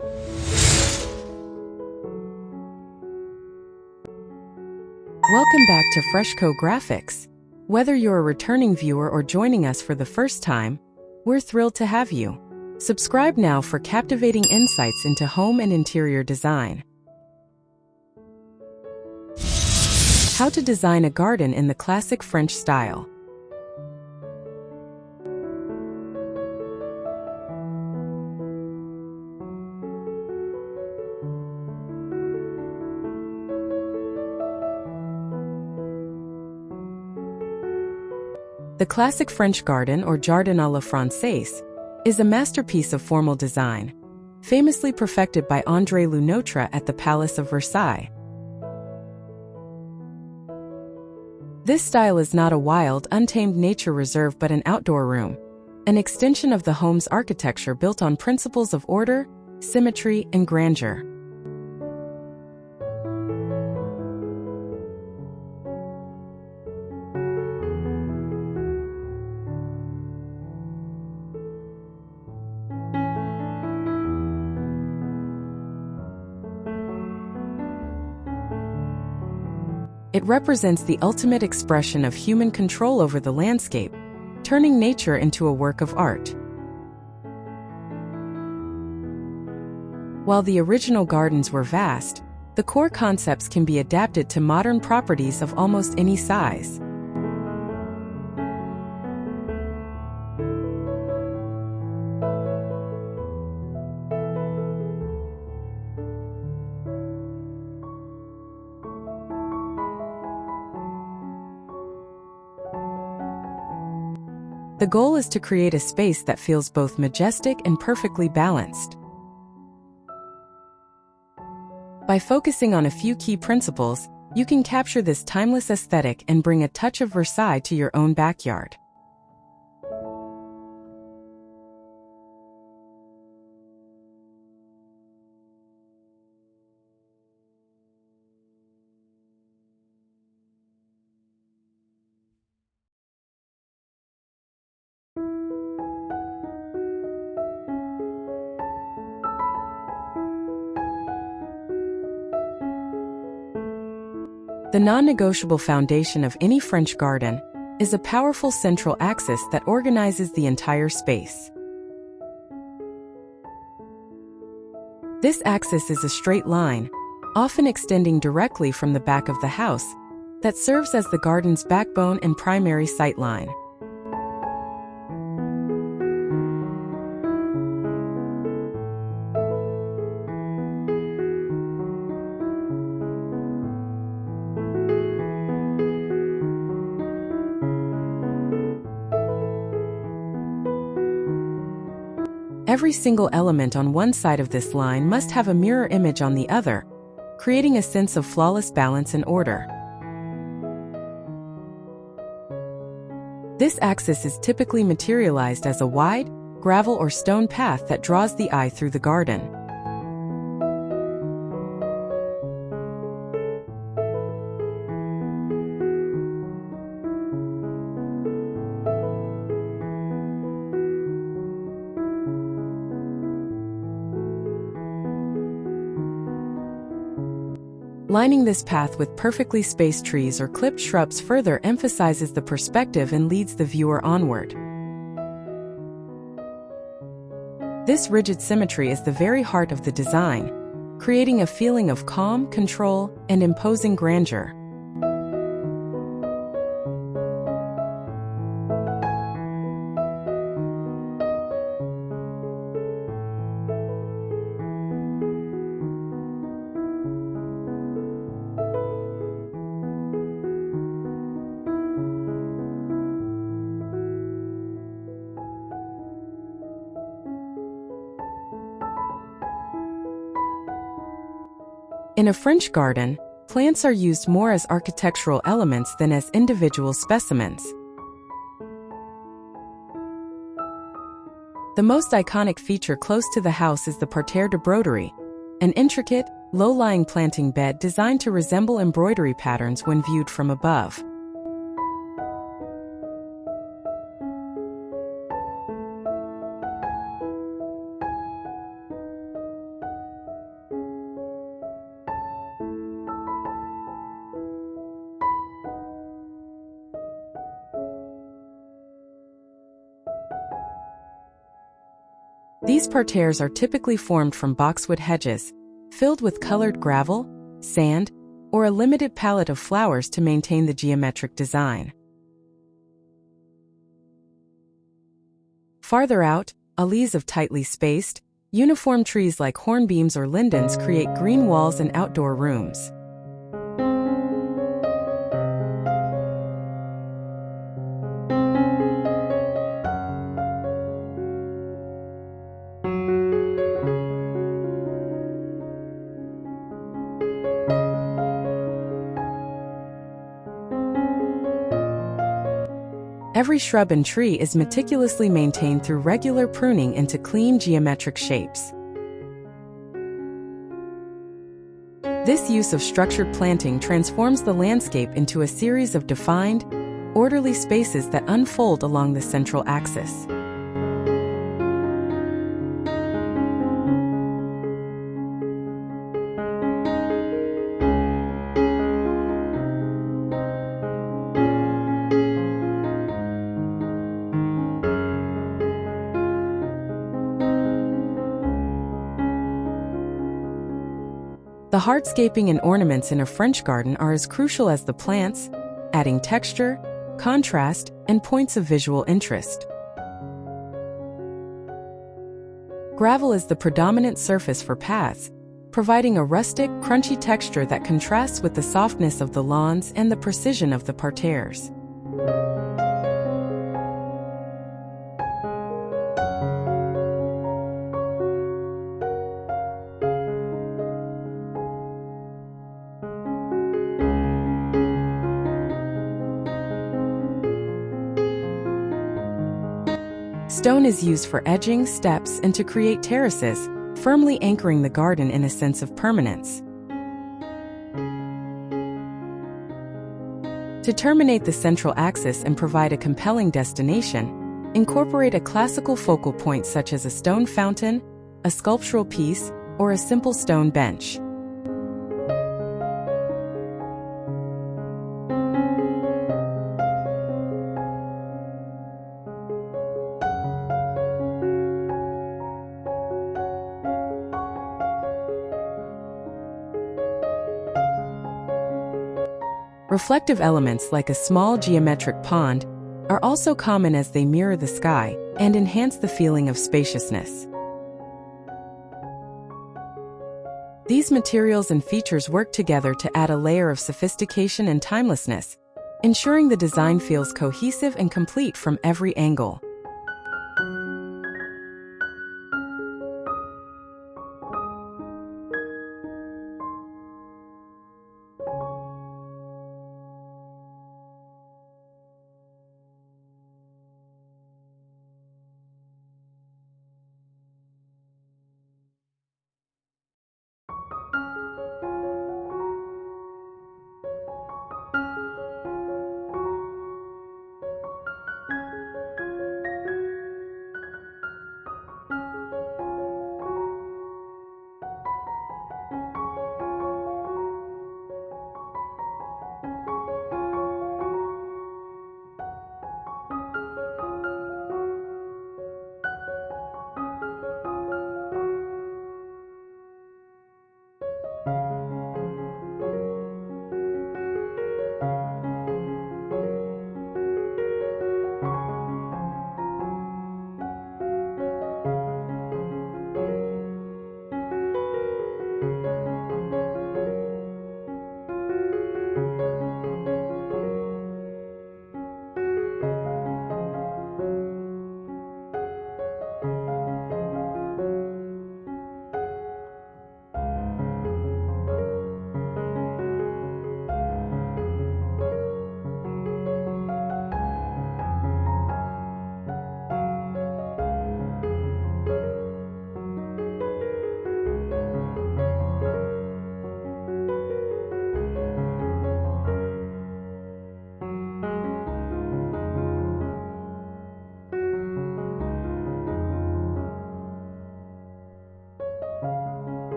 Welcome back to Freshco Graphics. Whether you're a returning viewer or joining us for the first time, we're thrilled to have you. Subscribe now for captivating insights into home and interior design. How to design a garden in the classic French style. The classic French garden, or Jardin à la française, is a masterpiece of formal design, famously perfected by André Le Nôtre at the Palace of Versailles. This style is not a wild, untamed nature reserve but an outdoor room, an extension of the home's architecture built on principles of order, symmetry, and grandeur. It represents the ultimate expression of human control over the landscape, turning nature into a work of art. While the original gardens were vast, the core concepts can be adapted to modern properties of almost any size. The goal is to create a space that feels both majestic and perfectly balanced. By focusing on a few key principles, you can capture this timeless aesthetic and bring a touch of Versailles to your own backyard. The non-negotiable foundation of any French garden is a powerful central axis that organizes the entire space. This axis is a straight line, often extending directly from the back of the house, that serves as the garden's backbone and primary sightline. Every single element on one side of this line must have a mirror image on the other, creating a sense of flawless balance and order. This axis is typically materialized as a wide, gravel or stone path that draws the eye through the garden. Lining this path with perfectly spaced trees or clipped shrubs further emphasizes the perspective and leads the viewer onward. This rigid symmetry is the very heart of the design, creating a feeling of calm, control, and imposing grandeur. In a French garden, plants are used more as architectural elements than as individual specimens. The most iconic feature close to the house is the parterre de broderie, an intricate, low-lying planting bed designed to resemble embroidery patterns when viewed from above. These parterres are typically formed from boxwood hedges, filled with colored gravel, sand, or a limited palette of flowers to maintain the geometric design. Farther out, allees of tightly spaced, uniform trees like hornbeams or lindens create green walls and outdoor rooms. Every shrub and tree is meticulously maintained through regular pruning into clean geometric shapes. This use of structured planting transforms the landscape into a series of defined, orderly spaces that unfold along the central axis. The hardscaping and ornaments in a French garden are as crucial as the plants, adding texture, contrast, and points of visual interest. Gravel is the predominant surface for paths, providing a rustic, crunchy texture that contrasts with the softness of the lawns and the precision of the parterres. Stone is used for edging, steps, and to create terraces, firmly anchoring the garden in a sense of permanence. To terminate the central axis and provide a compelling destination, incorporate a classical focal point such as a stone fountain, a sculptural piece, or a simple stone bench. Reflective elements like a small geometric pond are also common as they mirror the sky and enhance the feeling of spaciousness. These materials and features work together to add a layer of sophistication and timelessness, ensuring the design feels cohesive and complete from every angle.